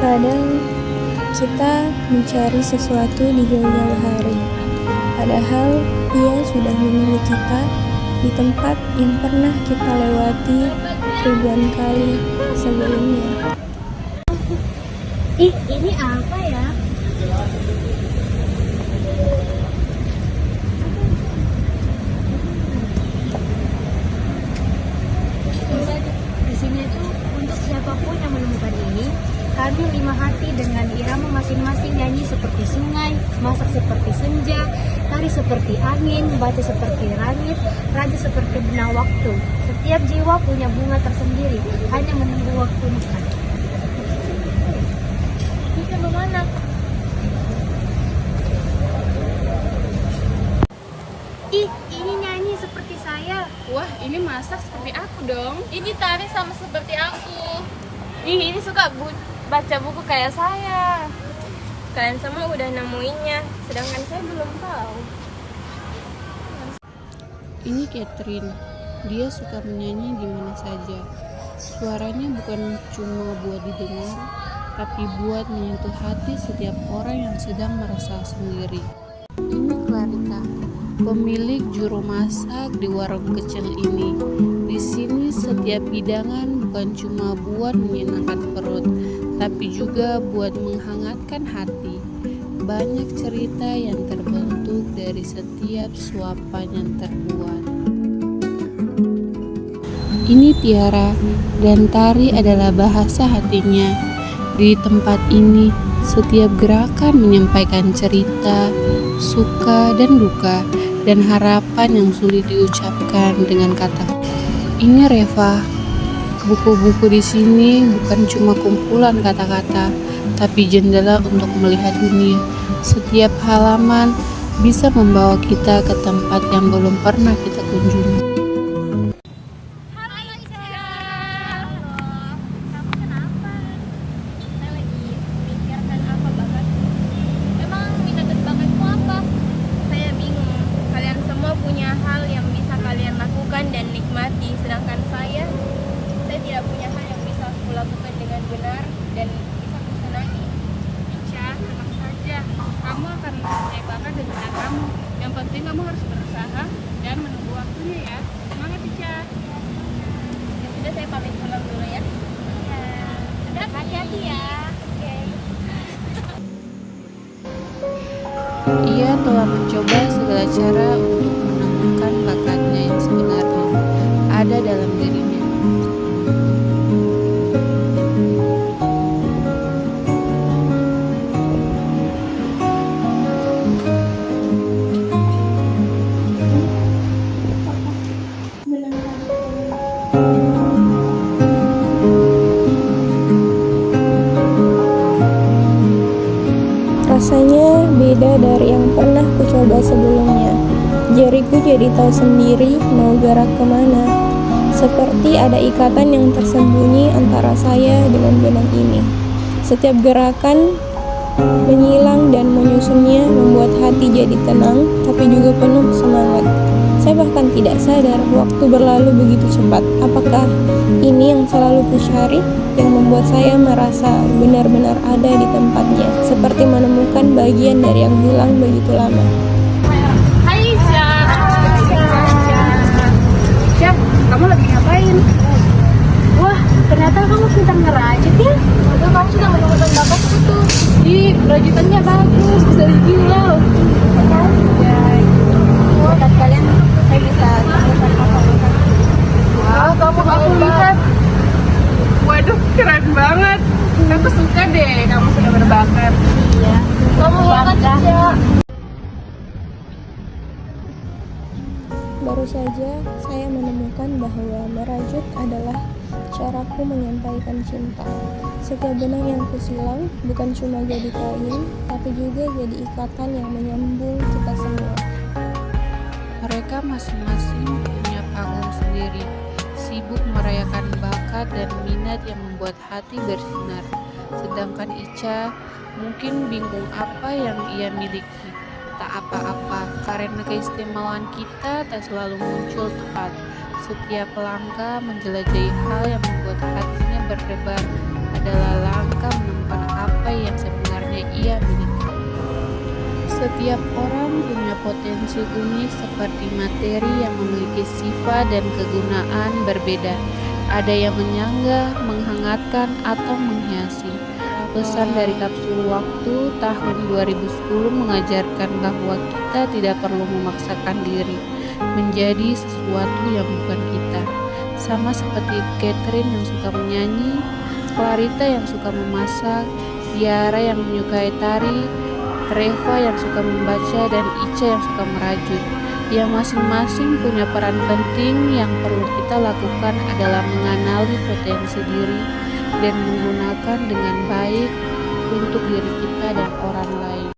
Terkadang kita mencari sesuatu di jauh-jauh hari, padahal ia sudah menunggu kita di tempat yang pernah kita lewati ribuan kali sebelumnya. Ih, ini apa ya? Di sini tuh untuk siapapun yang menemukan ini, kami 5 hati dengan irama masing-masing nyanyi seperti sungai, masak seperti senja, tari seperti angin, baca seperti langit, raja seperti benang waktu. Setiap jiwa punya bunga tersendiri, hanya menunggu waktu mekar. Kita kemana? Ih, ini nyanyi seperti saya. Wah, ini masak seperti aku dong. Ini tari sama seperti aku. Ini suka baca buku kayak saya. Kalian semua udah nemuinnya, sedangkan saya belum tahu. Ini Catherine, dia suka menyanyi di mana saja. Suaranya bukan cuma buat didengar, tapi buat menyentuh hati setiap orang yang sedang merasa sendiri. Ini Clarita, pemilik juru masak di warung kecil ini. Di sini setiap hidangan bukan cuma buat menyenangkan perut, tapi juga buat menghangatkan hati. Banyak cerita yang terbentuk dari setiap suapan yang terbuat. Ini Tiara, dan tari adalah bahasa hatinya. Di tempat ini, setiap gerakan menyampaikan cerita, suka dan duka, dan harapan yang sulit diucapkan dengan kata. Ini Reva, buku-buku di sini bukan cuma kumpulan kata-kata, tapi jendela untuk melihat dunia. Setiap halaman bisa membawa kita ke tempat yang belum pernah kita kunjungi. Dan nikmati, sedangkan saya tidak punya hal yang bisa aku lakukan dengan benar dan bisa aku senangi. Ica, tenang saja, kamu akan mencapai bakat dan minat kamu. Yang penting kamu harus berusaha dan menunggu waktunya ya. Semangat Ica. Ya sudah, saya pamit pulang dulu ya. Ya, hati-hati ya. Oke. Ia telah mencoba segala cara untuk menemukan bakatnya yang sebenarnya ada dalam dirinya. Rasanya beda dari yang pernah kucoba sebelumnya. Jariku jadi tahu sendiri mau gerak kemana. Seperti ada ikatan yang tersembunyi antara saya dengan benang ini. Setiap gerakan menyilang dan menyusunnya membuat hati jadi tenang, tapi juga penuh semangat. Saya bahkan tidak sadar waktu berlalu begitu cepat. Apakah ini yang selalu kucari, yang membuat saya merasa benar-benar ada di tempatnya, seperti menemukan bagian dari yang hilang begitu lama. Hai Ica. Ica, kamu lagi ngapain? Wah, ternyata kamu pintar ngerajut ya. Waduh, kamu sudah menemukan bakatku tuh. Rajutannya bagus, bisa dijual. Ya, buat kalian saya bisa temukan apa-apa. Wah, aku lihat. Waduh, keren banget. Aku suka deh, kamu sudah berbakat. Iya. Kamu banget Ica. Baru saja saya menemukan bahwa merajut adalah caraku menyampaikan cinta. Setiap benang yang kusilang bukan cuma jadi kain, tapi juga jadi ikatan yang menyambung kita semua. Mereka masing-masing punya panggung sendiri, sibuk merayakan bakat dan minat yang membuat hati bersinar. Sedangkan Ica mungkin bingung apa yang ia miliki. Tak apa-apa, karena keistimewaan kita tak selalu muncul tepat. Setiap langkah menjelajahi hal yang membuat hatinya berdebar adalah langkah menemukan Setiap orang punya potensi unik seperti materi yang memiliki sifat dan kegunaan berbeda. Ada yang menyanggah, menghangatkan, atau menghiasi. Pesan dari kapsul waktu tahun 2010 mengajarkan bahwa kita tidak perlu memaksakan diri menjadi sesuatu yang bukan kita. Sama seperti Catherine yang suka menyanyi, Clarita yang suka memasak, Tiara yang menyukai tari, Reva yang suka membaca, dan Ica yang suka merajut. Yang masing-masing punya peran penting. Yang perlu kita lakukan adalah mengenali potensi diri dan menggunakan dengan baik untuk diri kita dan orang lain.